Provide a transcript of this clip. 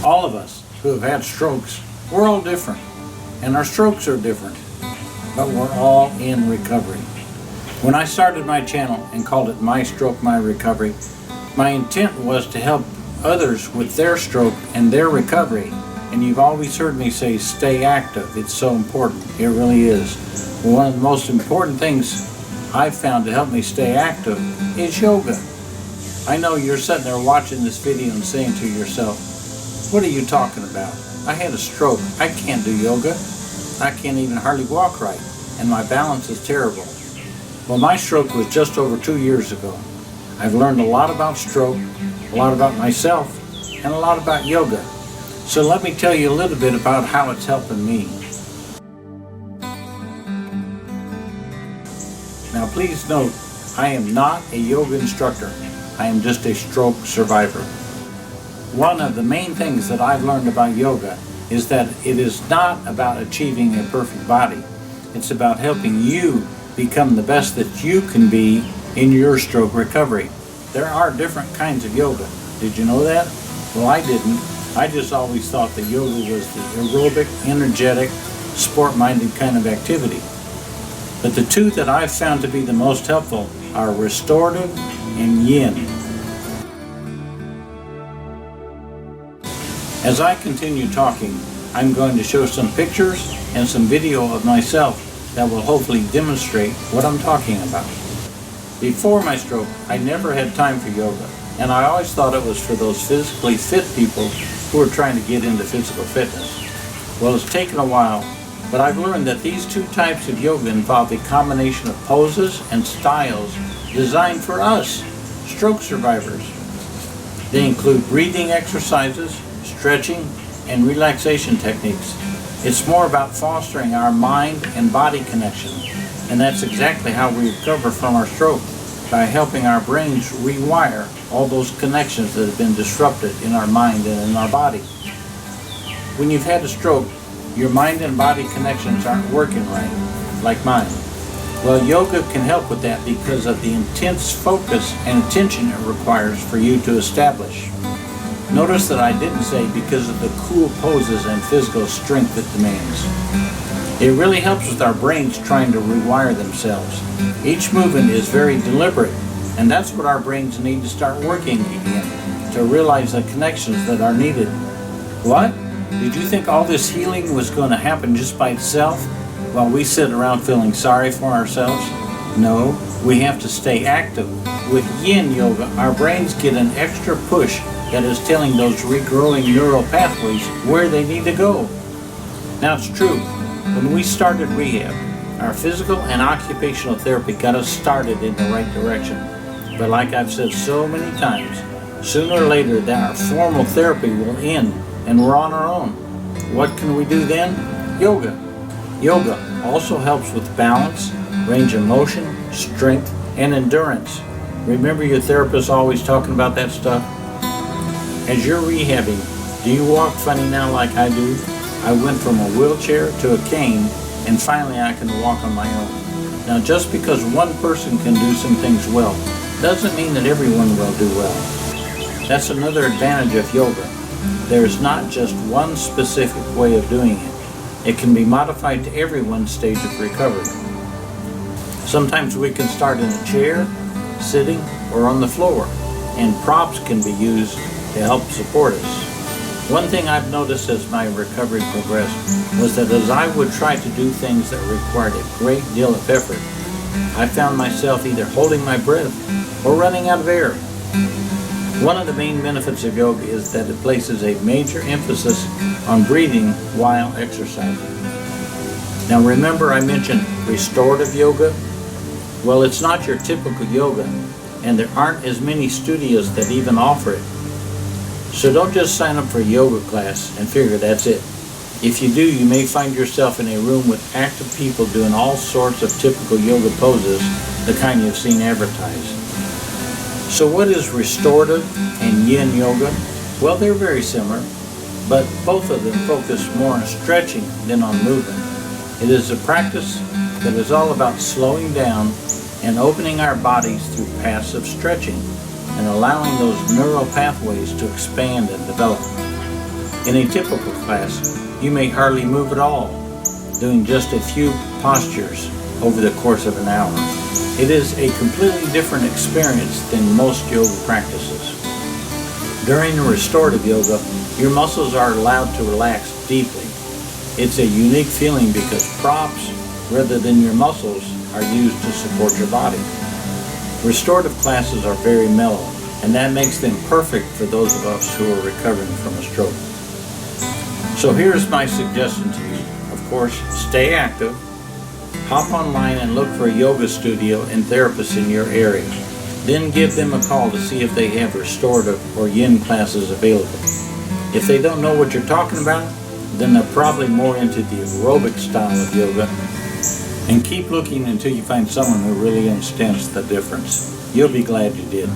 All of us who have had strokes, we're all different, and our strokes are different, but we're all in recovery. When I started my channel and called it My Stroke, My Recovery, my intent was to help others with their stroke and their recovery. And you've always heard me say, stay active. It's so important. It really is. One of the most important things I've found to help me stay active is yoga. I know you're sitting there watching this video and saying to yourself, what are you talking about? I had a stroke. I can't do yoga. I can't even hardly walk right, and my balance is terrible. Well, my stroke was just over 2 years ago. I've learned a lot about stroke, a lot about myself, and a lot about yoga. So let me tell you a little bit about how it's helping me. Now please note, I am not a yoga instructor. I am just a stroke survivor. One of the main things that I've learned about yoga is that it is not about achieving a perfect body. It's about helping you become the best that you can be in your stroke recovery. There are different kinds of yoga. Did you know that? Well, I didn't. I just always thought that yoga was the aerobic, energetic, sport-minded kind of activity. But the two that I've found to be the most helpful are restorative and yin. As I continue talking, I'm going to show some pictures and some video of myself that will hopefully demonstrate what I'm talking about. Before my stroke, I never had time for yoga, and I always thought it was for those physically fit people who are trying to get into physical fitness. Well, it's taken a while, but I've learned that these two types of yoga involve a combination of poses and styles designed for us, stroke survivors. They include breathing exercises, stretching, and relaxation techniques. It's more about fostering our mind and body connection, and that's exactly how we recover from our stroke, by helping our brains rewire all those connections that have been disrupted in our mind and in our body. When you've had a stroke, your mind and body connections aren't working right, like mine. Well, yoga can help with that because of the intense focus and attention it requires for you to establish. Notice that I didn't say because of the cool poses and physical strength it demands. It really helps with our brains trying to rewire themselves. Each movement is very deliberate, and that's what our brains need to start working again, to realize the connections that are needed. What? Did you think all this healing was going to happen just by itself while we sit around feeling sorry for ourselves? No, we have to stay active. With yin yoga, our brains get an extra push that is telling those regrowing neural pathways where they need to go. Now it's true, when we started rehab, our physical and occupational therapy got us started in the right direction. But like I've said so many times, sooner or later that our formal therapy will end and we're on our own. What can we do then? Yoga. Yoga also helps with balance, range of motion, strength, and endurance. Remember your therapist always talking about that stuff? As you're rehabbing, do you walk funny now like I do? I went from a wheelchair to a cane, and finally I can walk on my own. Now just because one person can do some things well, doesn't mean that everyone will do well. That's another advantage of yoga. There's not just one specific way of doing it. It can be modified to everyone's stage of recovery. Sometimes we can start in a chair, sitting, or on the floor, and props can be used to help support us. One thing I've noticed as my recovery progressed was that as I would try to do things that required a great deal of effort, I found myself either holding my breath or running out of air. One of the main benefits of yoga is that it places a major emphasis on breathing while exercising. Now remember I mentioned restorative yoga? Well, it's not your typical yoga, and there aren't as many studios that even offer it. So don't just sign up for a yoga class and figure that's it. If you do, you may find yourself in a room with active people doing all sorts of typical yoga poses, the kind you've seen advertised. So what is restorative and yin yoga? Well, they're very similar, but both of them focus more on stretching than on movement. It is a practice that is all about slowing down and opening our bodies through passive stretching and allowing those neural pathways to expand and develop. In a typical class, you may hardly move at all, doing just a few postures over the course of an hour. It is a completely different experience than most yoga practices. During restorative yoga, your muscles are allowed to relax deeply. It's a unique feeling because props, rather than your muscles, are used to support your body. Restorative classes are very mellow, and that makes them perfect for those of us who are recovering from a stroke. So here's my suggestion to you. Of course, stay active. Hop online and look for a yoga studio and therapist in your area. Then give them a call to see if they have restorative or yin classes available. If they don't know what you're talking about, then they're probably more into the aerobic style of yoga. And keep looking until you find someone who really understands the difference. You'll be glad you did.